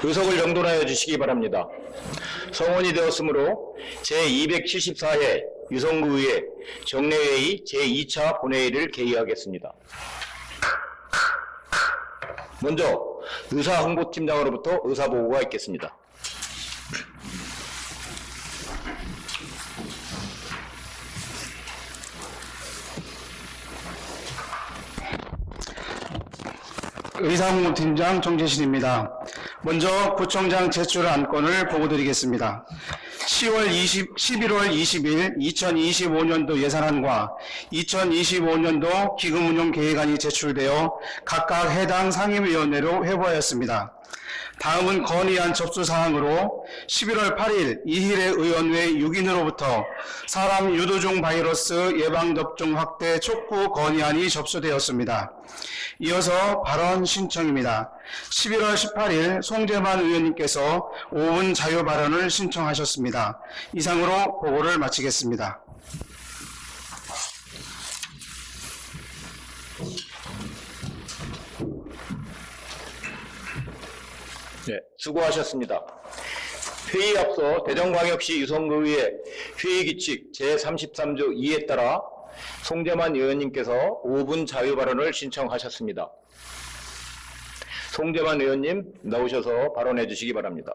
의석을 정돈하여 주시기 바랍니다. 성원이 되었으므로 제274회 유성구의회 정례회의 제2차 본회의를 개의하겠습니다. 먼저 의사홍보팀장으로부터 의사보고가 있겠습니다. 의사홍보팀장 정재신입니다. 먼저 구청장 제출 안건을 보고드리겠습니다. 11월 20일 2025년도 예산안과 2025년도 기금운용 계획안이 제출되어 각각 해당 상임위원회로 회부하였습니다. 다음은 건의안 접수사항으로 11월 8일 이희래 의원회 6인으로부터 사람 유두종 바이러스 예방접종 확대 촉구 건의안이 접수되었습니다. 이어서 발언 신청입니다. 11월 18일 송재만 의원님께서 5분 자유 발언을 신청하셨습니다. 이상으로 보고를 마치겠습니다. 네, 수고하셨습니다. 회의 앞서 대전광역시 유성구의회 회의규칙 제33조 2에 따라 송재만 의원님께서 5분 자유 발언을 신청하셨습니다. 송재만 의원님 나오셔서 발언해 주시기 바랍니다.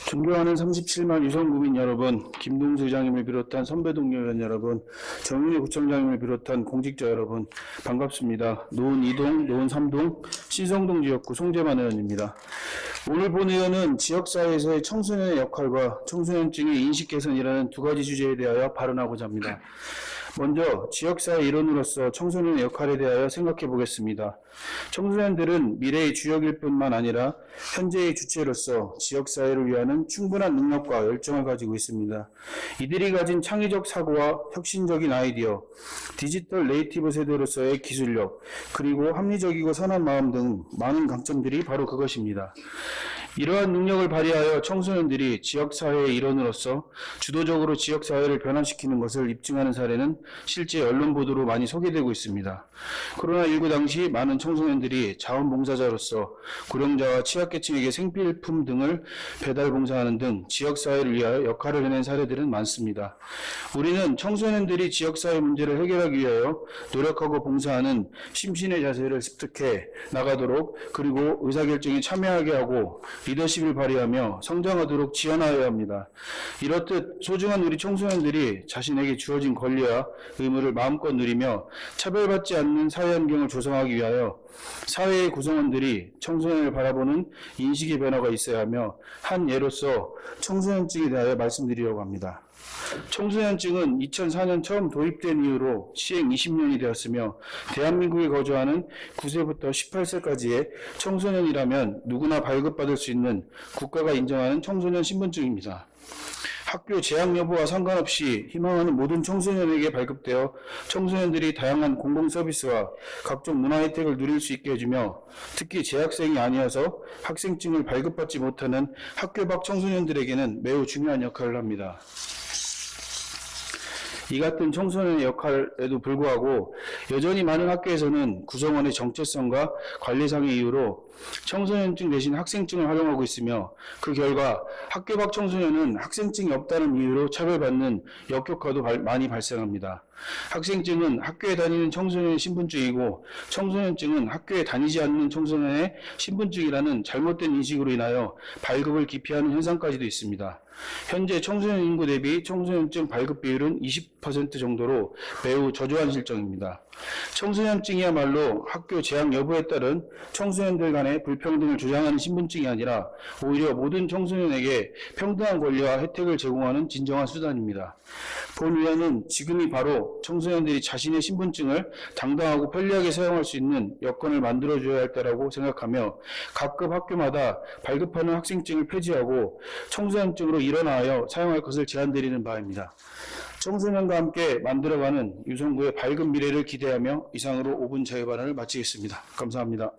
존경하는 37만 유성구민 여러분, 김동수 의장님을 비롯한 선배 동료 의원 여러분, 정윤희 구청장님을 비롯한 공직자 여러분, 반갑습니다. 노원 2동, 노원 3동, 신성동 지역구 송재만 의원입니다. 오늘 본의원은 지역사회에서의 청소년의 역할과 청소년층의 인식 개선이라는 두 가지 주제에 대하여 발언하고자 합니다. 먼저 지역사회 일원으로서 청소년의 역할에 대하여 생각해 보겠습니다. 청소년들은 미래의 주역일 뿐만 아니라 현재의 주체로서 지역사회를 위하는 충분한 능력과 열정을 가지고 있습니다. 이들이 가진 창의적 사고와 혁신적인 아이디어, 디지털 네이티브 세대로서의 기술력, 그리고 합리적이고 선한 마음 등 많은 강점들이 바로 그것입니다. 이러한 능력을 발휘하여 청소년들이 지역사회의 일원으로서 주도적으로 지역사회를 변화시키는 것을 입증하는 사례는 실제 언론 보도로 많이 소개되고 있습니다. 코로나19 당시 많은 청소년들이 자원봉사자로서 고령자와 취약계층에게 생필품 등을 배달봉사하는 등 지역사회를 위하여 역할을 해낸 사례들은 많습니다. 우리는 청소년들이 지역사회 문제를 해결하기 위하여 노력하고 봉사하는 심신의 자세를 습득해 나가도록, 그리고 의사결정에 참여하게 하고 리더십을 발휘하며 성장하도록 지원하여야 합니다. 이렇듯 소중한 우리 청소년들이 자신에게 주어진 권리와 의무를 마음껏 누리며 차별받지 않는 사회 환경을 조성하기 위하여 사회의 구성원들이 청소년을 바라보는 인식의 변화가 있어야 하며, 한 예로서 청소년증에 대하여 말씀드리려고 합니다. 청소년증은 2004년 처음 도입된 이후로 시행 20년이 되었으며, 대한민국에 거주하는 9세부터 18세까지의 청소년이라면 누구나 발급받을 수 있는 국가가 인정하는 청소년 신분증입니다. 학교 재학 여부와 상관없이 희망하는 모든 청소년에게 발급되어 청소년들이 다양한 공공 서비스와 각종 문화 혜택을 누릴 수 있게 해주며, 특히 재학생이 아니어서 학생증을 발급받지 못하는 학교 밖 청소년들에게는 매우 중요한 역할을 합니다. 이 같은 청소년의 역할에도 불구하고 여전히 많은 학교에서는 구성원의 정체성과 관리상의 이유로 청소년증 대신 학생증을 활용하고 있으며, 그 결과 학교 밖 청소년은 학생증이 없다는 이유로 차별받는 역효과도 많이 발생합니다. 학생증은 학교에 다니는 청소년의 신분증이고, 청소년증은 학교에 다니지 않는 청소년의 신분증이라는 잘못된 인식으로 인하여 발급을 기피하는 현상까지도 있습니다. 현재 청소년 인구 대비 청소년증 발급 비율은 20% 정도로 매우 저조한 실정입니다. 청소년증이야말로 학교 재학 여부에 따른 청소년들 간의 불평등을 조장하는 신분증이 아니라 오히려 모든 청소년에게 평등한 권리와 혜택을 제공하는 진정한 수단입니다. 본위원은 지금이 바로 청소년들이 자신의 신분증을 당당하고 편리하게 사용할 수 있는 여건을 만들어줘야 할 때라고 생각하며, 각급 학교마다 발급하는 학생증을 폐지하고 청소년증으로 일원화하여 사용할 것을 제안드리는 바입니다. 청소년과 함께 만들어가는 유성구의 밝은 미래를 기대하며 이상으로 5분 자유 발언을 마치겠습니다. 감사합니다.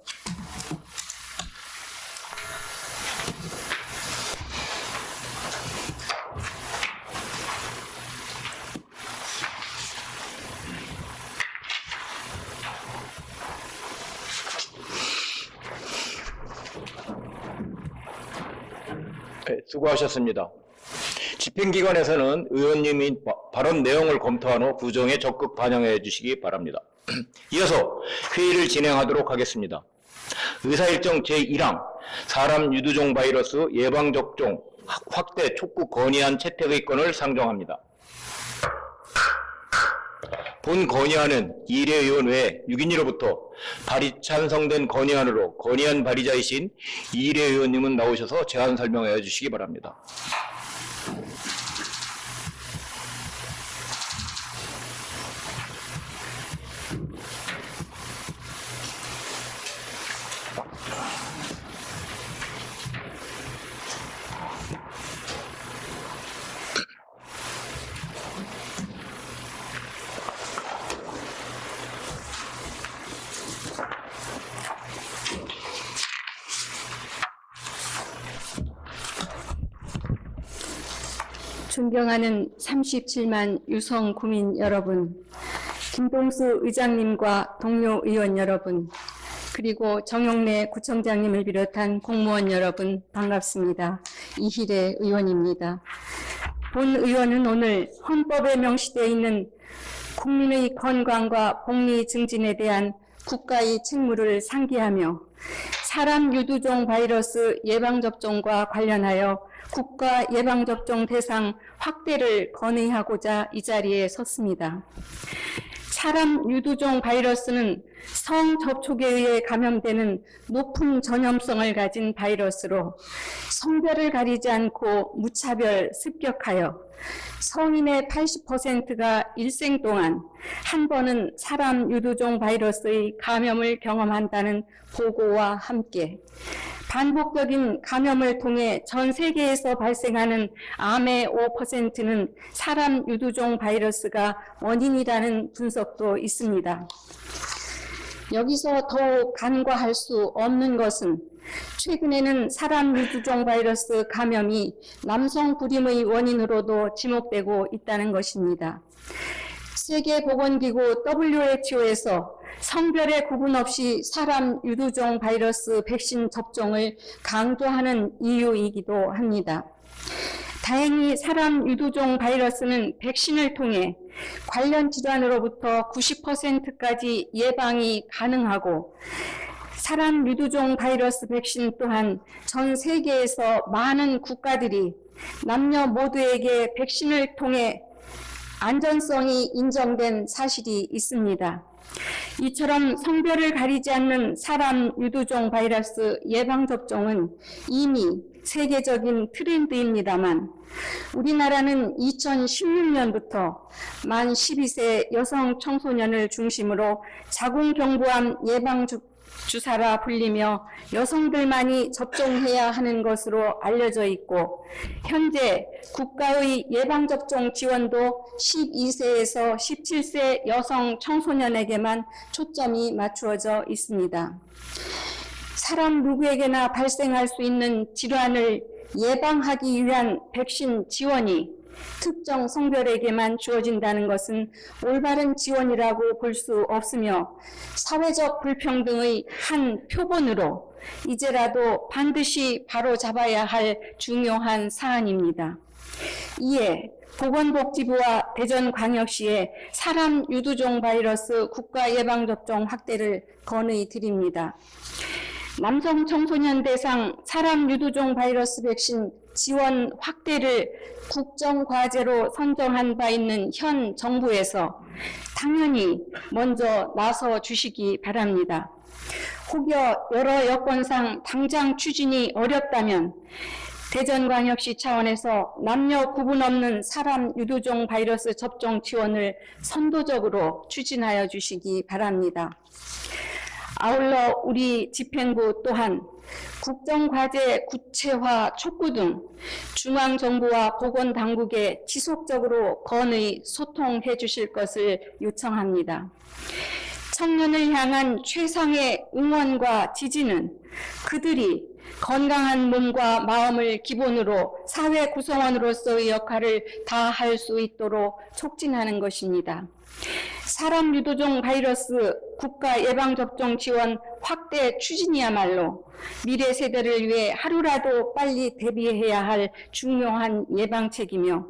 수고하셨습니다. 집행기관에서는 의원님이 발언 내용을 검토한 후 구정에 적극 반영해 주시기 바랍니다. 이어서 회의를 진행하도록 하겠습니다. 의사일정 제1항 사람 유두종 바이러스 예방접종 확대 촉구 건의안 채택의 건을 상정합니다. 본 건의안은 이례 의원 외에 6인으로부터 발의 찬성된 건의안으로 건의안 발의자이신 이례 의원님은 나오셔서 제안 설명해 주시기 바랍니다. 존경하는 37만 유성 구민 여러분, 김동수 의장님과 동료 의원 여러분, 그리고 정용래 구청장님을 비롯한 공무원 여러분 반갑습니다. 이희래 의원입니다. 본 의원은 오늘 헌법에 명시되어 있는 국민의 건강과 복리 증진에 대한 국가의 책무를 상기하며 사람 유두종 바이러스 예방접종과 관련하여 국가 예방접종 대상 확대를 건의하고자 이 자리에 섰습니다. 사람 유두종 바이러스는 성접촉에 의해 감염되는 높은 전염성을 가진 바이러스로 성별을 가리지 않고 무차별 습격하여 성인의 80%가 일생 동안 한 번은 사람 유두종 바이러스의 감염을 경험한다는 보고와 함께 반복적인 감염을 통해 전 세계에서 발생하는 암의 5%는 사람 유두종 바이러스가 원인이라는 분석도 있습니다. 여기서 더욱 간과할 수 없는 것은 최근에는 사람 유두종 바이러스 감염이 남성 불임의 원인으로도 지목되고 있다는 것입니다. 세계보건기구 WHO에서 성별의 구분 없이 사람 유두종 바이러스 백신 접종을 강조하는 이유이기도 합니다. 다행히 사람 유두종 바이러스는 백신을 통해 관련 질환으로부터 90%까지 예방이 가능하고 사람 유두종 바이러스 백신 또한 전 세계에서 많은 국가들이 남녀 모두에게 백신을 통해 안전성이 인정된 사실이 있습니다. 이처럼 성별을 가리지 않는 사람 유두종 바이러스 예방접종은 이미 세계적인 트렌드입니다만 우리나라는 2016년부터 만 12세 여성 청소년을 중심으로 자궁경부암 예방주사라 불리며 여성들만이 접종해야 하는 것으로 알려져 있고 현재 국가의 예방접종 지원도 12세에서 17세 여성 청소년에게만 초점이 맞추어져 있습니다. 사람 누구에게나 발생할 수 있는 질환을 예방하기 위한 백신 지원이 특정 성별에게만 주어진다는 것은 올바른 지원이라고 볼 수 없으며 사회적 불평등의 한 표본으로 이제라도 반드시 바로잡아야 할 중요한 사안입니다. 이에 보건복지부와 대전광역시에 사람 유두종 바이러스 국가예방접종 확대를 건의드립니다. 남성 청소년 대상 사람 유두종 바이러스 백신 지원 확대를 국정과제로 선정한 바 있는 현 정부에서 당연히 먼저 나서 주시기 바랍니다. 혹여 여러 여건상 당장 추진이 어렵다면 대전광역시 차원에서 남녀 구분 없는 사람 유두종 바이러스 접종 지원을 선도적으로 추진하여 주시기 바랍니다. 아울러 우리 집행부 또한 국정과제 구체화 촉구 등 중앙정부와 보건당국에 지속적으로 건의 소통해 주실 것을 요청합니다. 청년을 향한 최상의 응원과 지지는 그들이 건강한 몸과 마음을 기본으로 사회 구성원으로서의 역할을 다할 수 있도록 촉진하는 것입니다. 사람 유도종 바이러스 국가 예방접종 지원 확대 추진이야말로 미래 세대를 위해 하루라도 빨리 대비해야 할 중요한 예방책이며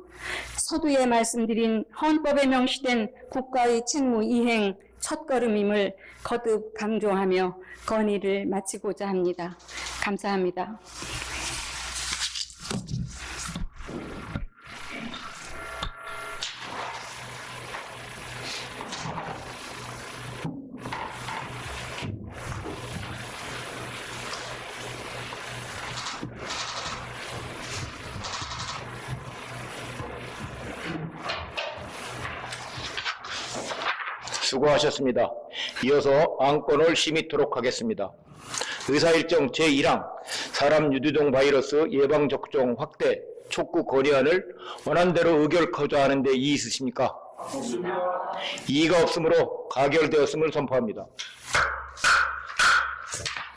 서두에 말씀드린 헌법에 명시된 국가의 책무 이행 첫걸음임을 거듭 강조하며 건의를 마치고자 합니다. 감사합니다. 수고하셨습니다. 이어서 안건을 심의토록 하겠습니다. 의사일정 제1항 사람 유두종 바이러스 예방접종 확대 촉구 건의안을 원안대로 의결하고자 하는데 이의 있으십니까? 없습니다. 이의가 없으므로 가결되었음을 선포합니다.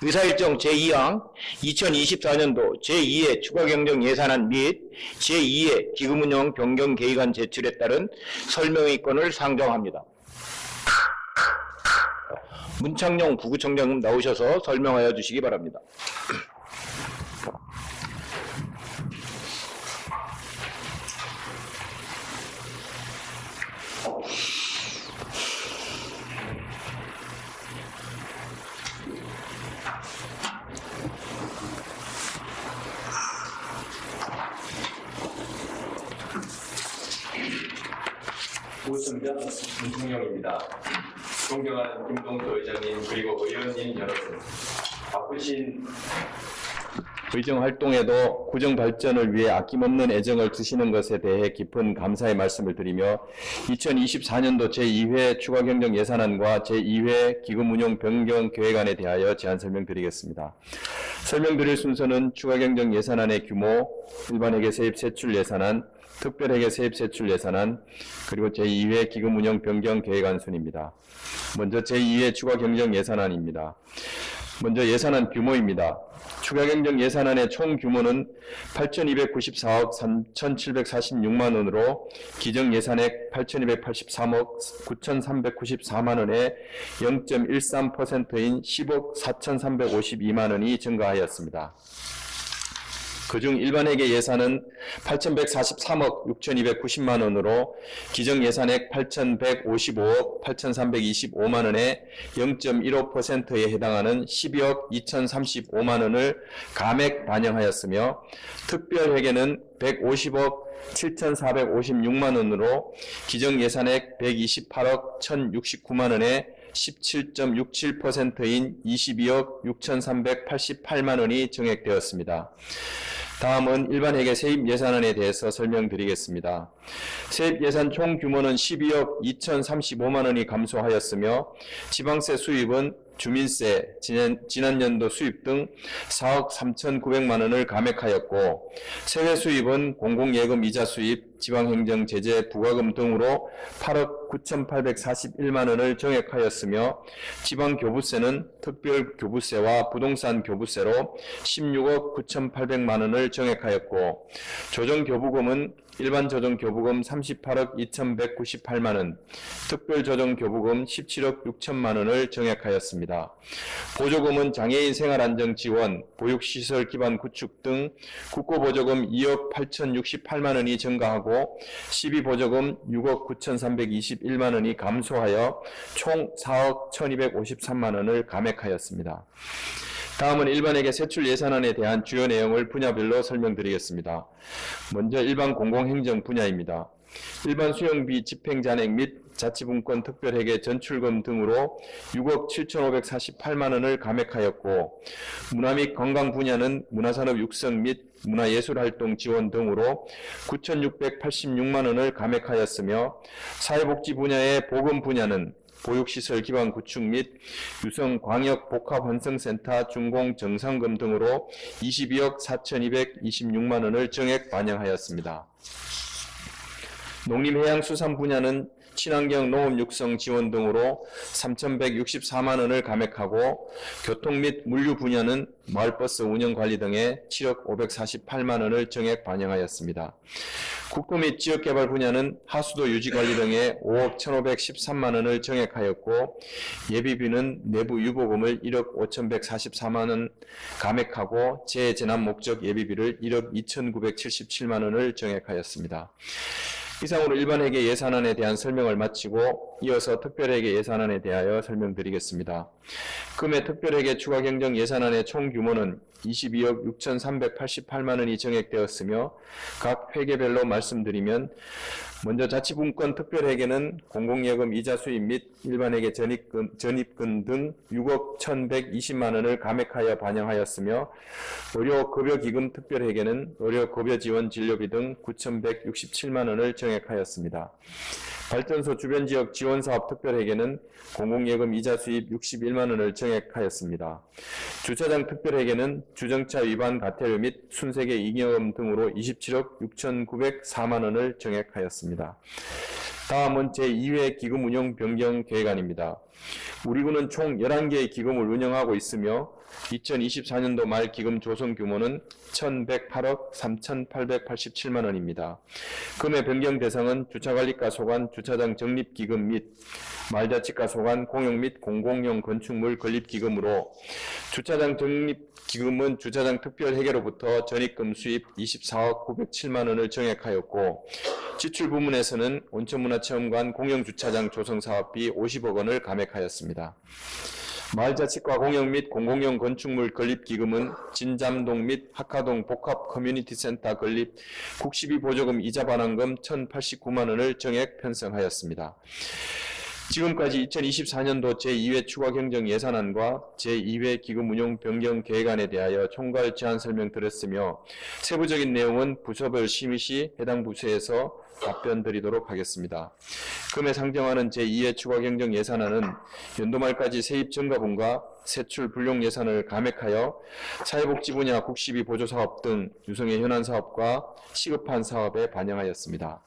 의사일정 제2항 2024년도 제2회 추가경정 예산안 및 제2회 기금운용 변경 계획안 제출에 따른 설명의건을 상정합니다. 문창룡 부구청장님 나오셔서 설명하여 주시기 바랍니다. 부구청장 문창룡입니다. 존경하는 김동수 의장님 그리고 의원님 여러분, 바쁘신 의정 활동에도 구정 발전을 위해 아낌없는 애정을 두시는 것에 대해 깊은 감사의 말씀을 드리며 2024년도 제2회 추가경정 예산안과 제2회 기금운용 변경 계획안에 대하여 제안 설명드리겠습니다. 설명드릴 순서는 추가경정 예산안의 규모, 일반회계 세입 세출 예산안, 특별회계 세입 세출 예산안, 그리고 제2회 기금운용 변경 계획안 순입니다. 먼저 제2회 추가경정 예산안입니다. 먼저 예산안 규모입니다. 추가경정 예산안의 총 규모는 8,294억 3,746만 원으로 기정 예산액 8,283억 9,394만 원에 0.13%인 10억 4,352만 원이 증가하였습니다. 그중 일반회계 예산은 8,143억 6,290만 원으로 기정 예산액 8,155억 8,325만 원에 0.15%에 해당하는 12억 2,035만 원을 감액 반영하였으며 특별회계는 150억 7,456만 원으로 기정 예산액 128억 1,069만 원에 17.67%인 22억 6,388만 원이 증액되었습니다. 다음은 일반회계 세입 예산안에 대해서 설명드리겠습니다. 세입 예산 총 규모는 12억 2,035만 원이 감소하였으며 지방세 수입은 주민세, 지난년도 수입 등 4억 3,900만 원을 감액하였고 세외 수입은 공공예금 이자 수입, 지방행정 제재 부과금 등으로 8억 9,841만 원을 정액하였으며 지방교부세는 특별교부세와 부동산 교부세로 16억 9,800만 원을 정액하였고 조정교부금은 일반조정교부금 38억 2,198만 원, 특별조정교부금 17억 6천만 원을 정액하였습니다. 보조금은 장애인 생활안정지원, 보육시설 기반 구축 등 국고보조금 2억 8,068만 원이 증가하고 시비보조금 6억 9,321만 원이 감소하여 총 4억 1,253만 원을 감액하였습니다. 다음은 일반회계 세출 예산안에 대한 주요 내용을 분야별로 설명드리겠습니다. 먼저 일반 공공행정 분야입니다. 일반 수령비 집행잔액 및 자치분권 특별회계 전출금 등으로 6억 7,548만 원을 감액하였고 문화 및 관광 분야는 문화산업 육성 및 문화예술활동 지원 등으로 9,686만 원을 감액하였으며 사회복지 분야의 보건 분야는 보육시설 기반 구축 및 유성광역복합환승센터 준공정상금 등으로 22억 4,226만 원을 정액 반영하였습니다. 농림해양수산 분야는 친환경 농업 육성 지원 등으로 3,164만 원을 감액하고 교통 및 물류 분야는 마을버스 운영 관리 등에 7억 548만 원을 정액 반영하였습니다. 국토 및 지역개발 분야는 하수도 유지 관리 등에 5억 1,513만 원을 정액하였고 예비비는 내부 유보금을 1억 5,144만 원 감액하고 재재난 목적 예비비를 1억 2,977만 원을 정액하였습니다. 이상으로 일반회계 예산안에 대한 설명을 마치고 이어서 특별회계 예산안에 대하여 설명드리겠습니다. 금해 특별회계 추가경정 예산안의 총 규모는 22억 6,388만 원이 정액되었으며 각 회계별로 말씀드리면 먼저 자치분권 특별회계는 공공예금 이자 수입 및 일반회계 전입금 등 6억 1,120만 원을 감액하여 반영하였으며 의료급여기금 특별회계는 의료급여지원 진료비 등 9,167만 원을 정액하였습니다. 발전소 주변지역 지원사업 특별회계는 공공예금 이자 수입 61만 원을 정액하였습니다. 주차장 특별회계는 주정차 위반 과태료 및 순세계 잉여금 등으로 27억 6,904만 원을 정액하였습니다. 다음은 제2회 기금 운영 변경 계획안입니다. 우리 군은 총 11개의 기금을 운영하고 있으며 2024년도 말 기금 조성 규모는 1,108억 3,887만 원입니다. 금의 변경 대상은 주차관리과 소관 주차장 적립기금 및 말자치과 소관 공용 및 공공용 건축물 건립기금으로 주차장 적립기금은 주차장 특별회계로부터 전입금 수입 24억 907만 원을 정액하였고 지출 부문에서는 온천문화체험관 공영주차장 조성사업비 50억 원을 감액하였습니다. 마을자치과 공영 및 공공용 건축물 건립기금은 진잠동 및 학화동 복합 커뮤니티센터 건립 국시비 보조금 이자 반환금 1,089만 원을 정액 편성하였습니다. 지금까지 2024년도 제2회 추가경정 예산안과 제2회 기금 운용 변경 계획안에 대하여 총괄 제안 설명 드렸으며 세부적인 내용은 부서별 심의 시 해당 부서에서 답변 드리도록 하겠습니다. 금에 상정하는 제2회 추가경정 예산안은 연도 말까지 세입 증가분과 세출 불용 예산을 감액하여 사회복지 분야 국시비 보조사업 등 유성의 현안사업과 시급한 사업에 반영하였습니다.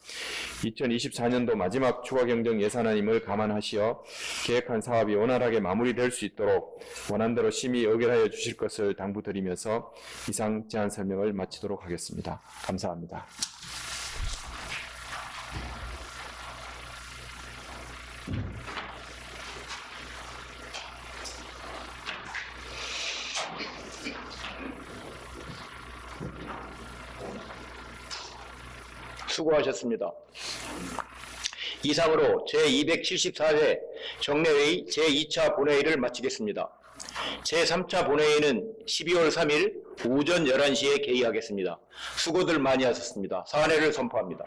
2024년도 마지막 추가경정 예산안임을 감안하시어 계획한 사업이 원활하게 마무리될 수 있도록 원안대로 심의 의결하여 주실 것을 당부드리면서 이상 제안 설명을 마치도록 하겠습니다. 감사합니다. 수고하셨습니다. 이상으로 제274회 정례회의 제2차 본회의를 마치겠습니다. 제3차 본회의는 12월 3일 오전 11시에 개의하겠습니다. 수고들 많이 하셨습니다. 사안회를 선포합니다.